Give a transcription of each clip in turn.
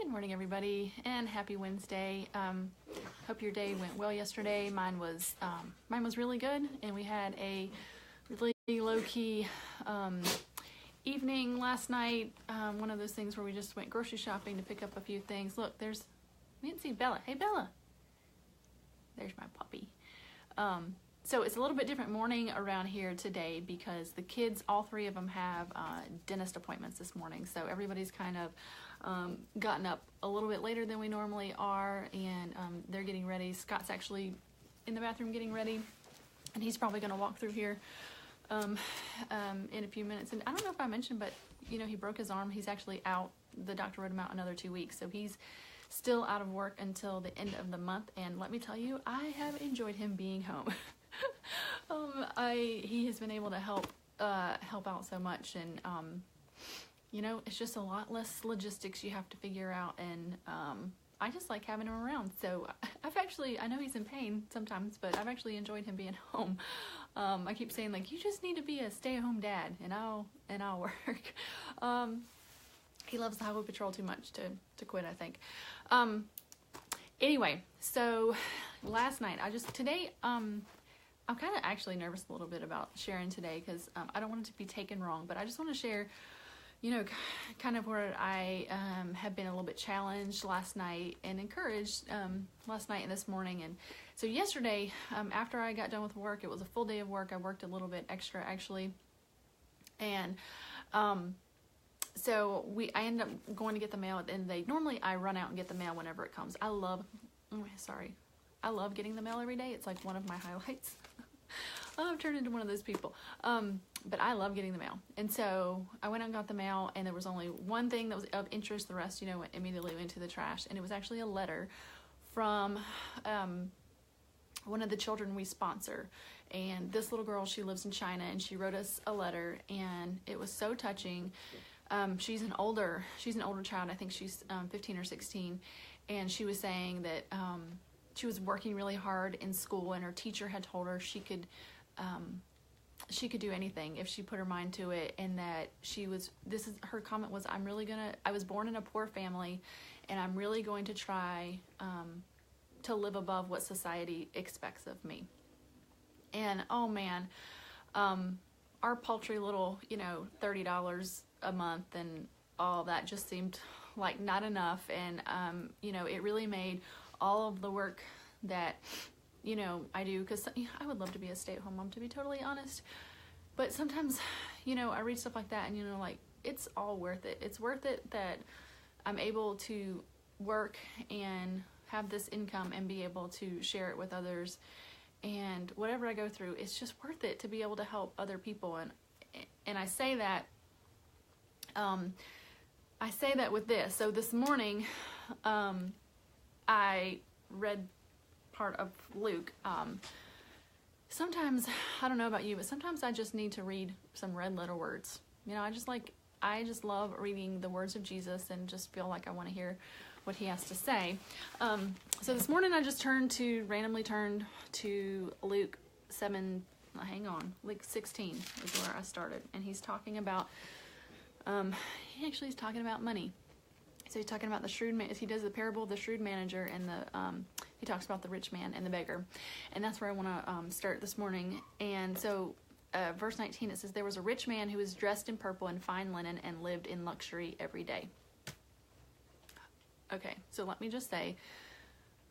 Good morning, everybody, and happy Wednesday. Hope your day went well yesterday. Mine was really good, and we had a really low-key evening last night. One of those things where we just went grocery shopping to pick up a few things. Look, we didn't see Bella. Hey, Bella. There's my puppy. So it's a little bit different morning around here today because the kids, all three of them, have dentist appointments this morning. So everybody's kind of gotten up a little bit later than we normally are, and they're getting ready. Scott's actually in the bathroom getting ready, and he's probably going to walk through here in a few minutes. And I don't know if I mentioned, but he broke his arm. He's actually out. The doctor wrote him out another 2 weeks, so he's still out of work until the end of the month. And let me tell you, I have enjoyed him being home. He has been able to help out so much, and it's just a lot less logistics you have to figure out, and I just like having him around. So I know he's in pain sometimes, but I've actually enjoyed him being home. I keep saying, like, you just need to be a stay-at-home dad, and I'll work. He loves the Highway Patrol too much to quit, I think. Anyway, so last night, I'm kind of actually nervous a little bit about sharing today because I don't want it to be taken wrong, but I just want to share, kind of where I have been a little bit challenged last night and encouraged last night and this morning. And so yesterday, after I got done with work, it was a full day of work. I worked a little bit extra, actually. And so I ended up going to get the mail at the end of the day. Normally, I run out and get the mail whenever it comes. I love getting the mail every day. It's like one of my highlights. I've turned into one of those people. But I love getting the mail. And so I went out and got the mail, and there was only one thing that was of interest. The rest, immediately went to the trash. And it was actually a letter from one of the children we sponsor. And this little girl, she lives in China, and she wrote us a letter, and it was so touching. She's an older child. I think she's 15 or 16. And she was saying that she was working really hard in school, and her teacher had told her she could do anything if she put her mind to it, and that her comment was, I was born in a poor family, and I'm really going to try to live above what society expects of me. And oh man, our paltry little, $30 a month and all that just seemed like not enough. And, it really made all of the work that, I do, because I would love to be a stay-at-home mom, to be totally honest. But sometimes, I read stuff like that, and, it's all worth it. It's worth it that I'm able to work and have this income and be able to share it with others. And whatever I go through, it's just worth it to be able to help other people. And I say that, with this. So this morning, I read part of Luke. Sometimes, I don't know about you, but sometimes I just need to read some red letter words. I just love reading the words of Jesus and just feel like I want to hear what he has to say. So this morning I just randomly turned to Luke 16 is where I started. And he's talking about, he's talking about money. So he's talking about the shrewd man. He does the parable of the shrewd manager, and he talks about the rich man and the beggar. And that's where I want to start this morning. And so verse 19, it says, there was a rich man who was dressed in purple and fine linen and lived in luxury every day. Okay, so let me just say,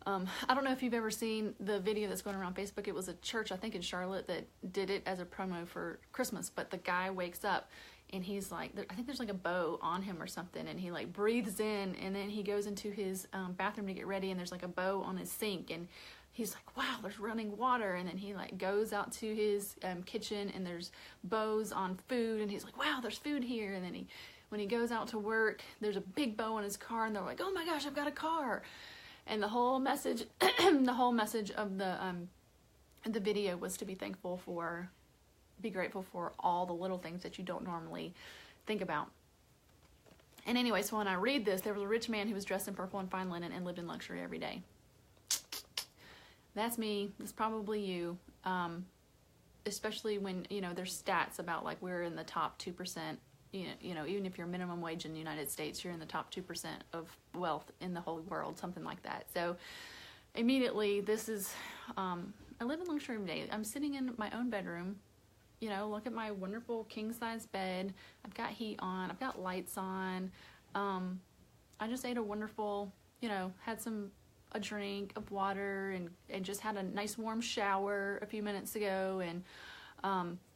I don't know if you've ever seen the video that's going around Facebook. It was a church, I think in Charlotte, that did it as a promo for Christmas. But the guy wakes up, and he's like, I think there's like a bow on him or something, and he like breathes in, and then he goes into his bathroom to get ready, and there's like a bow on his sink, and he's like, wow, there's running water. And then he like goes out to his kitchen, and there's bows on food, and he's like, wow, there's food here. And then when he goes out to work, there's a big bow on his car, and they're like, oh my gosh, I've got a car. And the whole message, of the video was to be grateful for all the little things that you don't normally think about. And anyway, so when I read this, there was a rich man who was dressed in purple and fine linen and lived in luxury every day. That's me. That's probably you. Especially when, there's stats about like we're in the top 2% even if you're minimum wage in the United States, you're in the top 2% of wealth in the whole world, something like that. So immediately, this is, I live in luxury every day. I'm sitting in my own bedroom, look at my wonderful king-size bed. I've got heat on. I've got lights on. I just ate a wonderful, had a drink of water and just had a nice warm shower a few minutes ago, and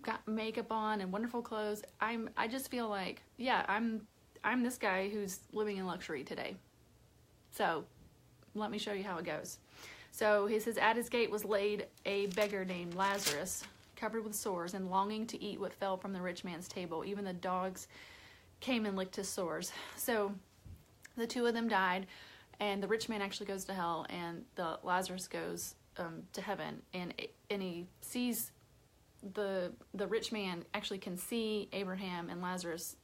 got makeup on and wonderful clothes. I just feel like, I'm this guy who's living in luxury today. So let me show you how it goes. So he says, at his gate was laid a beggar named Lazarus, covered with sores and longing to eat what fell from the rich man's table. Even the dogs came and licked his sores. So the two of them died, and the rich man actually goes to hell, and the Lazarus goes to heaven, and he sees the rich man actually can see Abraham and Lazarus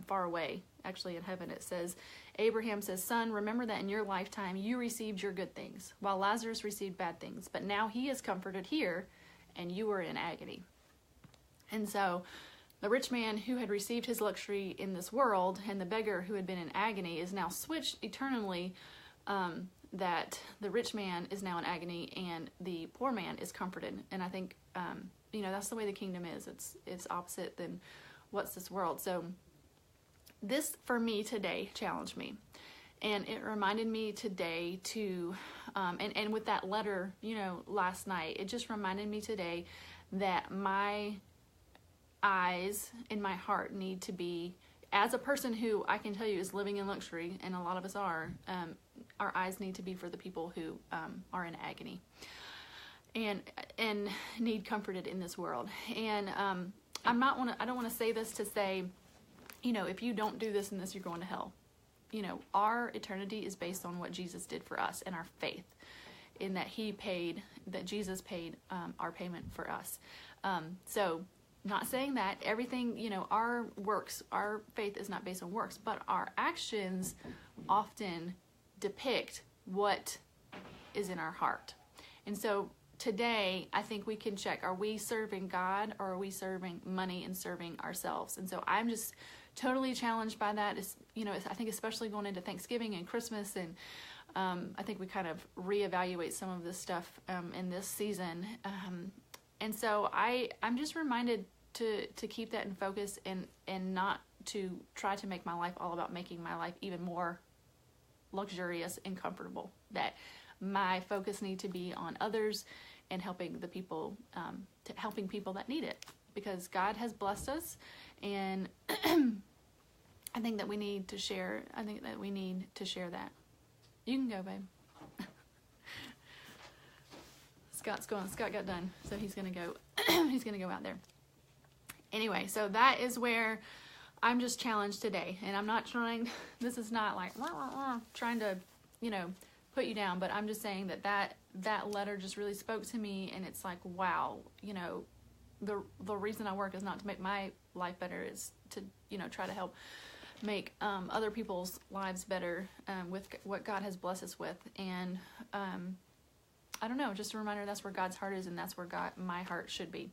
far away. Actually, in heaven it says, Abraham says, son, remember that in your lifetime you received your good things, while Lazarus received bad things. But now he is comforted here, and you are in agony. And so the rich man who had received his luxury in this world, and the beggar who had been in agony, is now switched eternally, that the rich man is now in agony and the poor man is comforted. And I think, that's the way the kingdom is. It's opposite than what's this world. So this, for me today, challenged me. And it reminded me today to, and with that letter, last night, it just reminded me today that my eyes and my heart need to be, as a person who I can tell you is living in luxury, and a lot of us are, our eyes need to be for the people who are in agony and need comforted in this world. And I don't want to say this to say, if you don't do this and this, you're going to hell. Our eternity is based on what Jesus did for us and our faith in that Jesus paid our payment for us. So not saying that everything, our faith is not based on works, but our actions often depict what is in our heart. And so today, I think we can check, are we serving God, or are we serving money and serving ourselves? And so I'm just totally challenged by that. I think especially going into Thanksgiving and Christmas, and I think we kind of reevaluate some of this stuff in this season. And so I'm just reminded to keep that in focus, and not to try to make my life all about making my life even more luxurious and comfortable. That my focus need to be on others and helping the people, helping people that need it, because God has blessed us, and I think that we need to share. I think that we need to share that. You can go, babe. Scott got done, so he's gonna go. He's gonna go out there. Anyway, so that is where I'm just challenged today, and I'm not trying. This is not like trying to, put you down, but I'm just saying that letter just really spoke to me, and it's like, wow, the reason I work is not to make my life better, is to try to help make other people's lives better with what God has blessed us with. And I don't know, just a reminder, that's where God's heart is, and that's where my heart should be,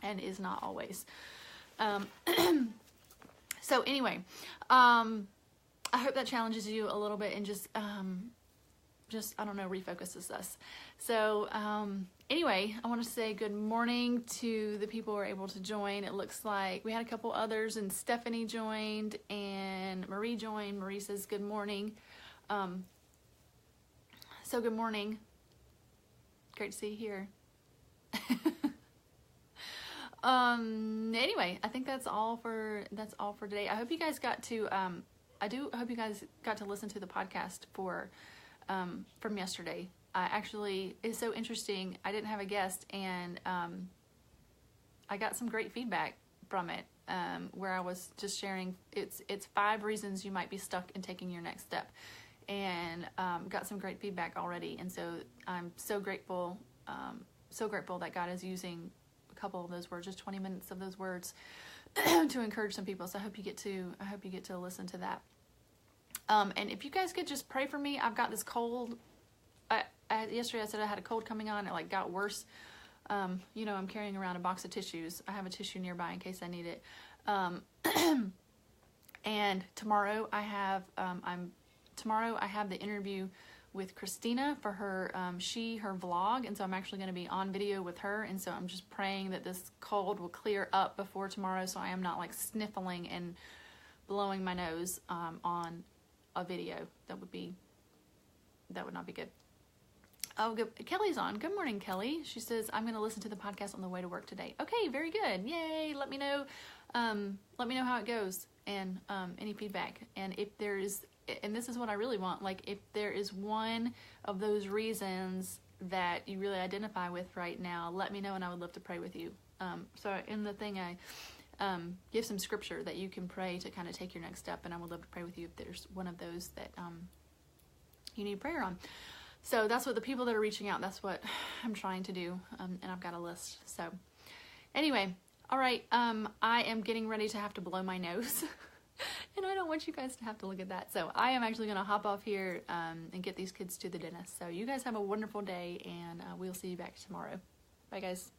and is not always. So anyway, I hope that challenges you a little bit, and just I don't know, refocuses us. So anyway, I want to say good morning to the people who are able to join. It looks like we had a couple others, and Stephanie joined, and Marie joined. Marie says good morning. So good morning. Great to see you here. Anyway, I think that's all for today. I hope you guys got to I hope you guys got to listen to the podcast from yesterday. Actually, it's so interesting. I didn't have a guest, and I got some great feedback from it, where I was just sharing it's 5 reasons you might be stuck in taking your next step, and got some great feedback already. And so I'm so grateful that God is using a couple of those words, just 20 minutes of those words, to encourage some people. So I hope you get to listen to that. And if you guys could just pray for me. I've got this cold. Yesterday I said I had a cold coming on. It got worse. I'm carrying around a box of tissues. I have a tissue nearby in case I need it. And tomorrow I have the interview with Christina for her her vlog, and so I'm actually going to be on video with her, and so I'm just praying that this cold will clear up before tomorrow, so I am not like sniffling and blowing my nose on a video. That would not be good. Oh, good. Kelly's on. Good morning, Kelly. She says, I'm going to listen to the podcast on the way to work today. Okay, very good. Yay. Let me know how it goes, and any feedback. And if there's, and this is what I really want, like if there is one of those reasons that you really identify with right now, let me know and I would love to pray with you. So in the thing, I give some scripture that you can pray to kind of take your next step, and I would love to pray with you if there's one of those that you need prayer on. So that's what the people that are reaching out, that's what I'm trying to do, and I've got a list. So anyway, all right, I am getting ready to have to blow my nose, and I don't want you guys to have to look at that. So I am actually going to hop off here and get these kids to the dentist. So you guys have a wonderful day, and we'll see you back tomorrow. Bye, guys.